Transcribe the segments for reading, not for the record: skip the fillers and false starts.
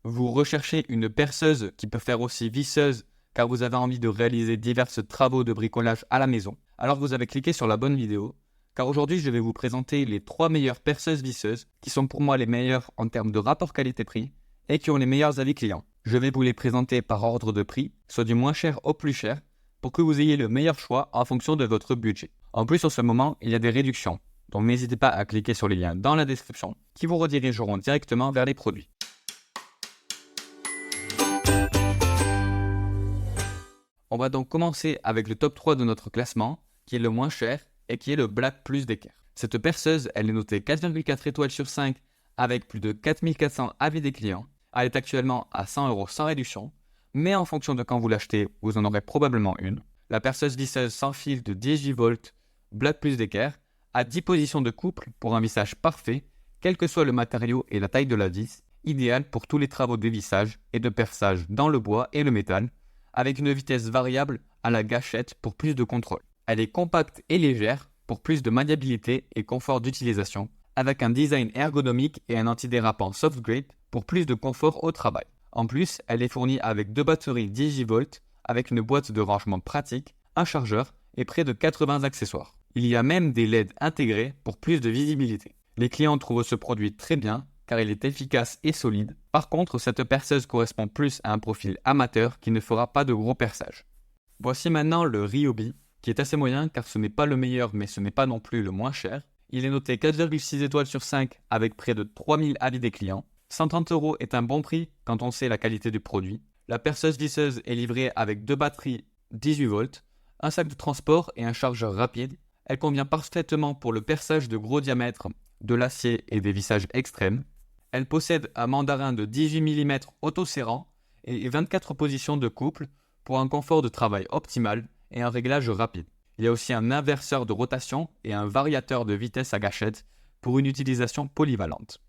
Vous recherchez une perceuse qui peut faire aussi visseuse car vous avez envie de réaliser divers travaux de bricolage à la maison. Alors vous avez cliqué sur la bonne vidéo car aujourd'hui je vais vous présenter les 3 meilleures perceuses visseuses qui sont pour moi les meilleures en termes de rapport qualité-prix et qui ont les meilleurs avis clients. Je vais vous les présenter par ordre de prix, soit du moins cher au plus cher, pour que vous ayez le meilleur choix en fonction de votre budget. En plus, en ce moment, il y a des réductions, donc n'hésitez pas à cliquer sur les liens dans la description qui vous redirigeront directement vers les produits. On va donc commencer avec le top 3 de notre classement, qui est le moins cher et qui est le Black Plus d'équerre. Cette perceuse, elle est notée 4,4 étoiles sur 5 avec plus de 4400 avis des clients. Elle est actuellement à 100 € sans réduction, mais en fonction de quand vous l'achetez, vous en aurez probablement une. La perceuse visseuse sans fil de 18 volts Black Plus d'équerre a 10 positions de couple pour un vissage parfait, quel que soit le matériau et la taille de la vis, idéal pour tous les travaux de vissage et de perçage dans le bois et le métal, avec une vitesse variable à la gâchette pour plus de contrôle. Elle est compacte et légère pour plus de maniabilité et confort d'utilisation, avec un design ergonomique et un antidérapant soft grip pour plus de confort au travail. En plus, elle est fournie avec 2 batteries 18 volts, avec une boîte de rangement pratique, un chargeur et près de 80 accessoires. Il y a même des LED intégrés pour plus de visibilité. Les clients trouvent ce produit très bien car il est efficace et solide. Par contre, cette perceuse correspond plus à un profil amateur qui ne fera pas de gros perçage. Voici maintenant le Ryobi, qui est assez moyen car ce n'est pas le meilleur mais ce n'est pas non plus le moins cher. Il est noté 4,6 étoiles sur 5 avec près de 3000 avis des clients. 130 € est un bon prix quand on sait la qualité du produit. La perceuse visseuse est livrée avec 2 batteries 18 volts, un sac de transport et un chargeur rapide. Elle convient parfaitement pour le perçage de gros diamètres, de l'acier et des vissages extrêmes. Elle possède un mandarin de 18 mm auto-serrant et 24 positions de couple pour un confort de travail optimal et un réglage rapide. Il y a aussi un inverseur de rotation et un variateur de vitesse à gâchette pour une utilisation polyvalente.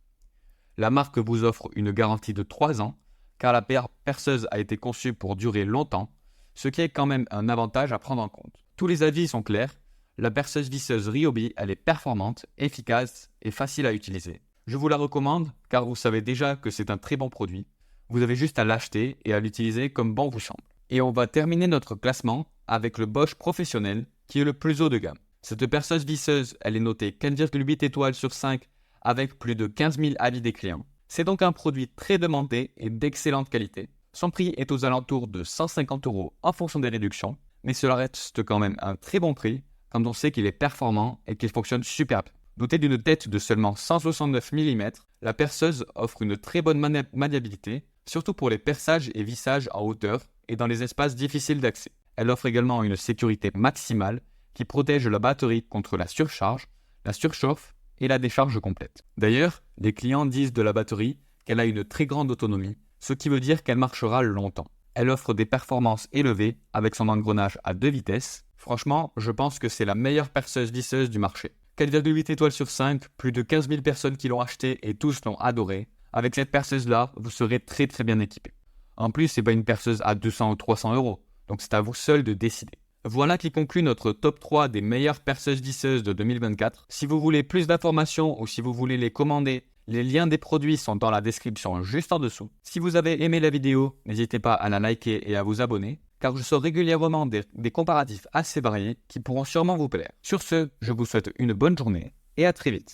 La marque vous offre une garantie de 3 ans car la perceuse a été conçue pour durer longtemps, ce qui est quand même un avantage à prendre en compte. Tous les avis sont clairs. La perceuse visseuse Ryobi, elle est performante, efficace et facile à utiliser. Je vous la recommande car vous savez déjà que c'est un très bon produit. Vous avez juste à l'acheter et à l'utiliser comme bon vous semble. Et on va terminer notre classement avec le Bosch Professionnel qui est le plus haut de gamme. Cette perceuse visseuse, elle est notée 4,8 étoiles sur 5 avec plus de 15 000 avis des clients. C'est donc un produit très demandé et d'excellente qualité. Son prix est aux alentours de 150 € en fonction des réductions, mais cela reste quand même un très bon prix quand on sait qu'il est performant et qu'il fonctionne super bien. Dotée d'une tête de seulement 169 mm, la perceuse offre une très bonne maniabilité, surtout pour les perçages et vissages en hauteur et dans les espaces difficiles d'accès. Elle offre également une sécurité maximale qui protège la batterie contre la surcharge, la surchauffe et la décharge complète. D'ailleurs, les clients disent de la batterie qu'elle a une très grande autonomie, ce qui veut dire qu'elle marchera longtemps. Elle offre des performances élevées avec son engrenage à 2 vitesses. Franchement, je pense que c'est la meilleure perceuse visseuse du marché. 4,8 étoiles sur 5, plus de 15 000 personnes qui l'ont acheté et tous l'ont adoré. Avec cette perceuse-là, vous serez très bien équipé. En plus, c'est pas une perceuse à 200 ou 300 €, donc c'est à vous seul de décider. Voilà qui conclut notre top 3 des meilleures perceuses visseuses de 2024. Si vous voulez plus d'informations ou si vous voulez les commander, les liens des produits sont dans la description juste en dessous. Si vous avez aimé la vidéo, n'hésitez pas à la liker et à vous abonner, car je sors régulièrement des comparatifs assez variés qui pourront sûrement vous plaire. Sur ce, je vous souhaite une bonne journée et à très vite.